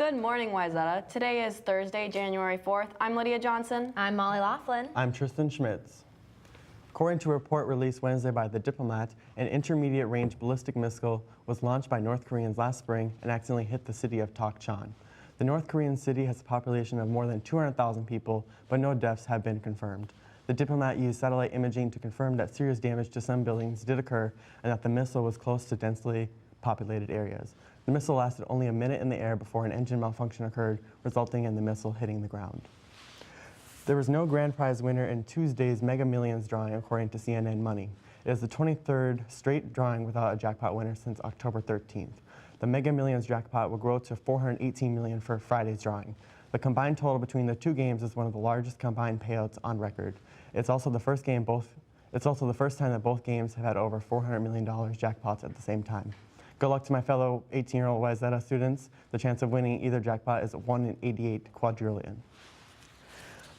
Good morning, Wayzata. Today is Thursday, January 4th. I'm Lydia Johnson. I'm Molly Laughlin. I'm Tristan Schmitz. According to a report released Wednesday by The Diplomat, an intermediate-range ballistic missile was launched by North Koreans last spring and accidentally hit the city of Tokchon. The North Korean city has a population of more than 200,000 people, but no deaths have been confirmed. The Diplomat used satellite imaging to confirm that serious damage to some buildings did occur and that the missile was close to densely populated areas. The missile lasted only a minute in the air before an engine malfunction occurred, resulting in the missile hitting the ground. There was no grand prize winner in Tuesday's Mega Millions drawing, according to CNN Money. It is the 23rd straight drawing without a jackpot winner since October 13th. The Mega Millions jackpot will grow to $418 million for Friday's drawing. The combined total between the two games is one of the largest combined payouts on record. It's also the first time that both games have had over $400 million jackpots at the same time. Good luck to my fellow 18-year-old Wayzata students. The chance of winning either jackpot is 1 in 88 quadrillion.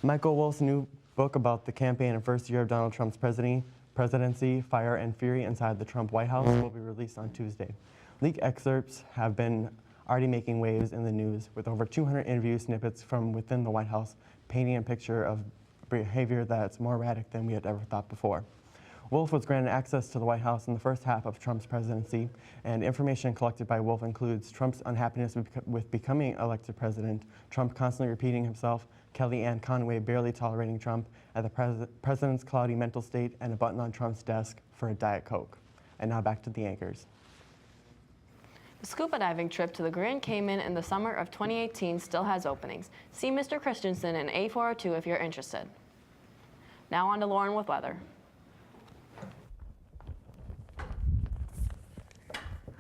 Michael Wolff's new book about the campaign and first year of Donald Trump's presidency, Fire and Fury Inside the Trump White House will be released on Tuesday. Leaked excerpts have been already making waves in the news, with over 200 interview snippets from within the White House painting a picture of behavior that's more erratic than we had ever thought before. Wolff was granted access to the White House in the first half of Trump's presidency, and information collected by Wolff includes Trump's unhappiness with becoming elected president, Trump constantly repeating himself, Kellyanne Conway barely tolerating Trump, and the president's cloudy mental state, and a button on Trump's desk for a Diet Coke. And now back to the anchors. The scuba diving trip to the Grand Cayman in the summer of 2018 still has openings. See Mr. Christensen in A402 if you're interested. Now on to Lauren with weather.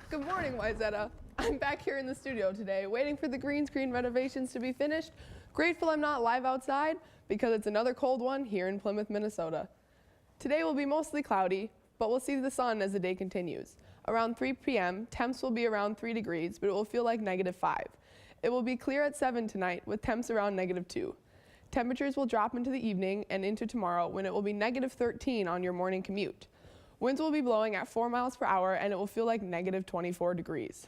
Good morning, Wayzata. I'm back here in the studio today, waiting for the green screen renovations to be finished. Grateful I'm not live outside because it's another cold one here in Plymouth, Minnesota. Today will be mostly cloudy, but we'll see the sun as the day continues. Around 3 p.m., temps will be around 3 degrees, but it will feel like -5. It will be clear at 7 tonight with temps around -2. Temperatures will drop into the evening and into tomorrow when it will be -13 on your morning commute. Winds will be blowing at 4 miles per hour and it will feel like -24 degrees.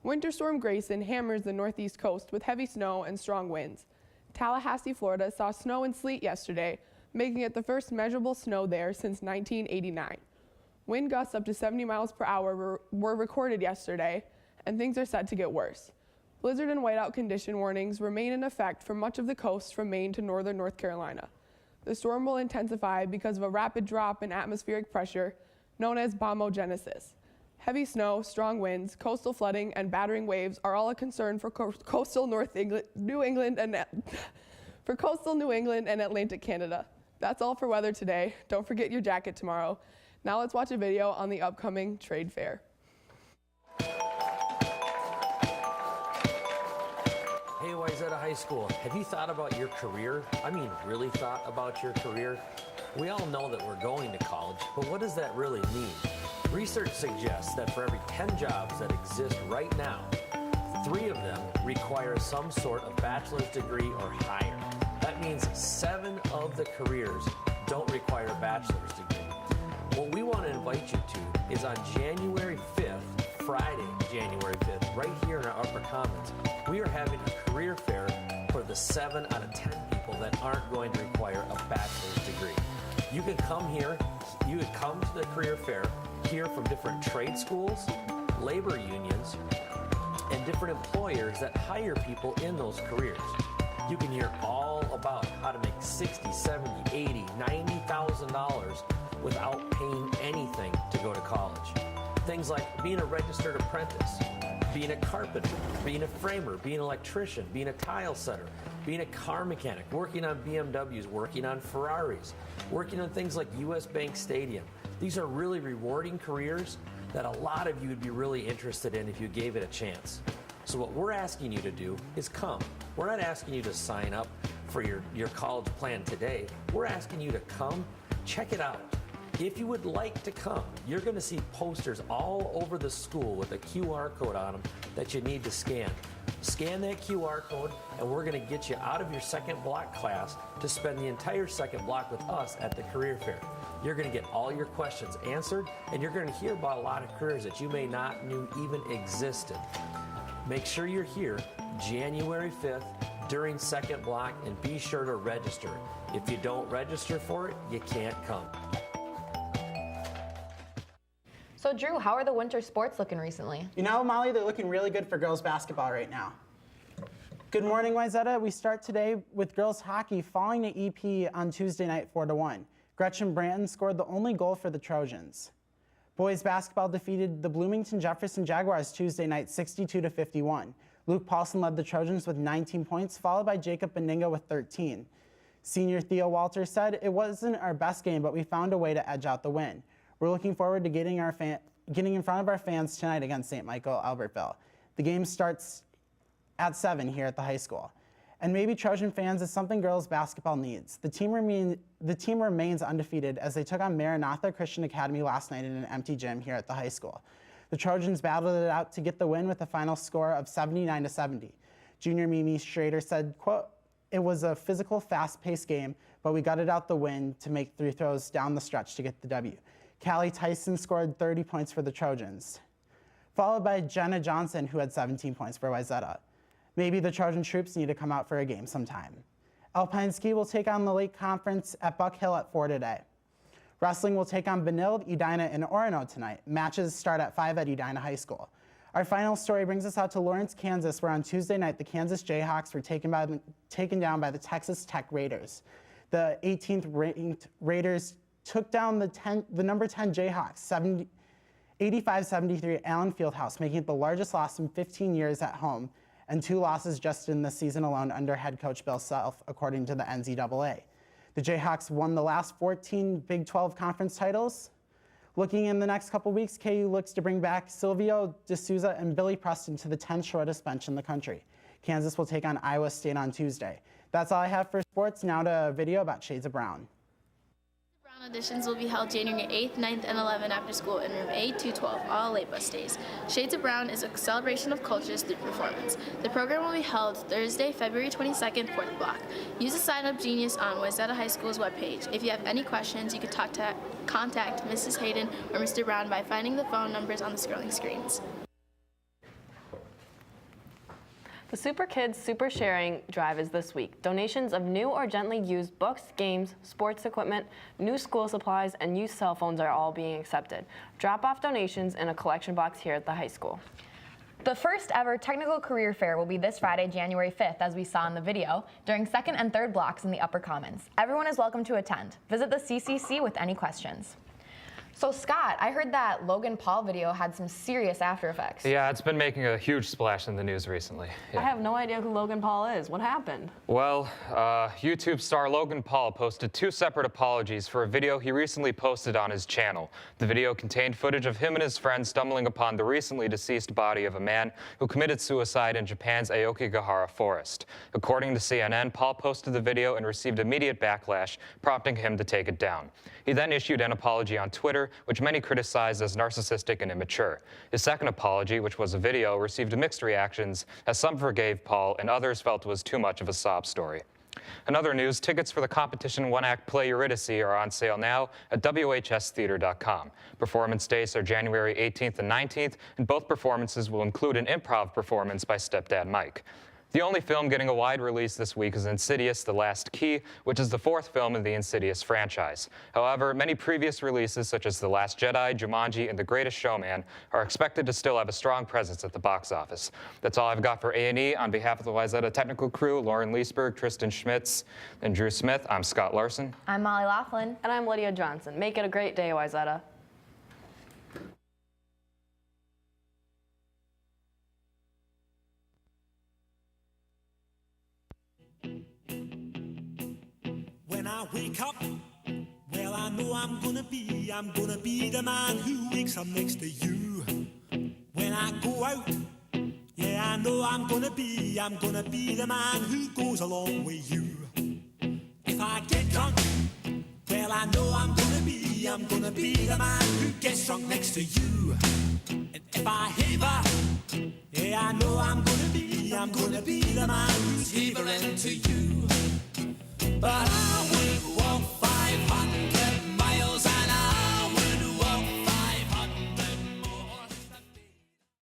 Winter Storm Grayson hammers the northeast coast with heavy snow and strong winds. Tallahassee, Florida saw snow and sleet yesterday, making it the first measurable snow there since 1989. Wind gusts up to 70 miles per hour were recorded yesterday, and things are set to get worse. Blizzard and whiteout condition warnings remain in effect for much of the coast from Maine to northern North Carolina. The storm will intensify because of a rapid drop in atmospheric pressure known as bombogenesis. Heavy snow, strong winds, coastal flooding, and battering waves are all a concern for coastal New England and Atlantic Canada. That's all for weather today. Don't forget your jacket tomorrow. Now let's watch a video on the upcoming trade fair. Hey, Wayzata High School, have you thought about your career? I mean, really thought about your career? We all know that we're going to college, but what does that really mean? Research suggests that for every 10 jobs that exist right now, 3 of them require some sort of bachelor's degree or higher. That means 7 of the careers don't require a bachelor's degree. What we want to invite you to is on January 5th, Friday, January 5th, right here in our Upper Commons, we are having a career fair for the 7 out of 10 people that aren't going to require a bachelor's degree. You can come here, you could come to the career fair, hear from different trade schools, labor unions, and different employers that hire people in those careers. You can hear all about how to make $60,000, $70,000, $80,000, $90,000 without paying anything to go to college. Things like being a registered apprentice, being a carpenter, being a framer, being an electrician, being a tile setter, being a car mechanic, working on BMWs, working on Ferraris, working on things like US Bank Stadium. These are really rewarding careers that a lot of you would be really interested in if you gave it a chance. So what we're asking you to do is come. We're not asking you to sign up for your college plan today. We're asking you to come, check it out. If you would like to come, you're going to see posters all over the school with a QR code on them that you need to scan. Scan that QR code, and we're going to get you out of your second block class to spend the entire second block with us at the career fair. You're going to get all your questions answered, and you're going to hear about a lot of careers that you may not knew even existed. Make sure you're here January 5th during second block and be sure to register. If you don't register for it, you can't come. So Drew, how are the winter sports looking recently? You know, Molly, they're looking really good for girls basketball right now. Good morning, Wayzata. We start today with girls hockey falling to EP on Tuesday night 4-1. Gretchen Branton scored the only goal for the Trojans. Boys basketball defeated the Bloomington Jefferson Jaguars Tuesday night 62-51. Luke Paulson led the Trojans with 19 points, followed by Jacob Beninga with 13. Senior Theo Walter said, "It wasn't our best game, but we found a way to edge out the win. We're looking forward to getting in front of our fans tonight against St. Michael Albertville. The game starts at 7 here at the high school. And maybe Trojan fans is something girls basketball needs. The team remains undefeated as they took on Maranatha Christian Academy last night in an empty gym here at the high school. The Trojans battled it out to get the win with a final score of 79-70. Junior Mimi Schrader said, quote, "It was a physical, fast-paced game, but we gutted out the win to make 3 throws down the stretch to get the W." Callie Tyson scored 30 points for the Trojans, followed by Jenna Johnson, who had 17 points for Wayzata. Maybe the Trojan troops need to come out for a game sometime. Alpine ski will take on the Lake Conference at Buck Hill at 4 today. Wrestling will take on Benilde, Edina, and Orono tonight. Matches start at 5 at Edina High School. Our final story brings us out to Lawrence, Kansas, where on Tuesday night the Kansas Jayhawks were taken down by the Texas Tech Raiders. The 18th ranked Raiders took down the number 10 Jayhawks 85-73 at Allen Fieldhouse, making it the largest loss in 15 years at home, and 2 losses just in the season alone under head coach Bill Self, according to the NCAA. The Jayhawks won the last 14 Big 12 conference titles. Looking in the next couple weeks, KU looks to bring back Silvio D'Souza and Billy Preston to the 10th shortest bench in the country. Kansas will take on Iowa State on Tuesday. That's all I have for sports. Now to a video about Shades of Brown. Brown auditions will be held January 8th, 9th, and 11th after school in room A212, all late bus days. Shades of Brown is a celebration of cultures through performance. The program will be held Thursday, February 22nd, 4th block. Use the sign-up genius on Wayzata High School's webpage. If you have any questions, you can contact Mrs. Hayden or Mr. Brown by finding the phone numbers on the scrolling screens. The Super Kids Super Sharing Drive is this week. Donations of new or gently used books, games, sports equipment, new school supplies, and used cell phones are all being accepted. Drop off donations in a collection box here at the high school. The first ever technical career fair will be this Friday, January 5th, as we saw in the video, during 2nd and 3rd blocks in the Upper Commons. Everyone is welcome to attend. Visit the CCC with any questions. So Scott, I heard that Logan Paul video had some serious after effects. Yeah, it's been making a huge splash in the news recently. Yeah. I have no idea who Logan Paul is. What happened? Well, YouTube star Logan Paul posted 2 separate apologies for a video he recently posted on his channel. The video contained footage of him and his friends stumbling upon the recently deceased body of a man who committed suicide in Japan's Aokigahara forest. According to CNN, Paul posted the video and received immediate backlash, prompting him to take it down. He then issued an apology on Twitter, which many criticized as narcissistic and immature. His second apology, which was a video, received mixed reactions, as some forgave Paul and others felt it was too much of a sob story. In other news, tickets for the competition one-act play Eurydice are on sale now at WHStheater.com. Performance dates are January 18th and 19th, and both performances will include an improv performance by Stepdad Mike. The only film getting a wide release this week is Insidious: The Last Key, which is the 4th film in the Insidious franchise. However, many previous releases, such as The Last Jedi, Jumanji, and The Greatest Showman, are expected to still have a strong presence at the box office. That's all I've got for A&E. On behalf of the Wayzata technical crew, Lauren Leesberg, Tristan Schmitz, and Drew Smith, I'm Scott Larson. I'm Molly Laughlin. And I'm Lydia Johnson. Make it a great day, Wayzata. When I wake up, well, I know I'm gonna be the man who wakes up next to you. When I go out, yeah, I know I'm gonna be the man who goes along with you. If I get drunk, well, I know I'm gonna be the man who gets drunk next to you. And if I haver, yeah, I know I'm gonna be the man who's havering to you. But I will walk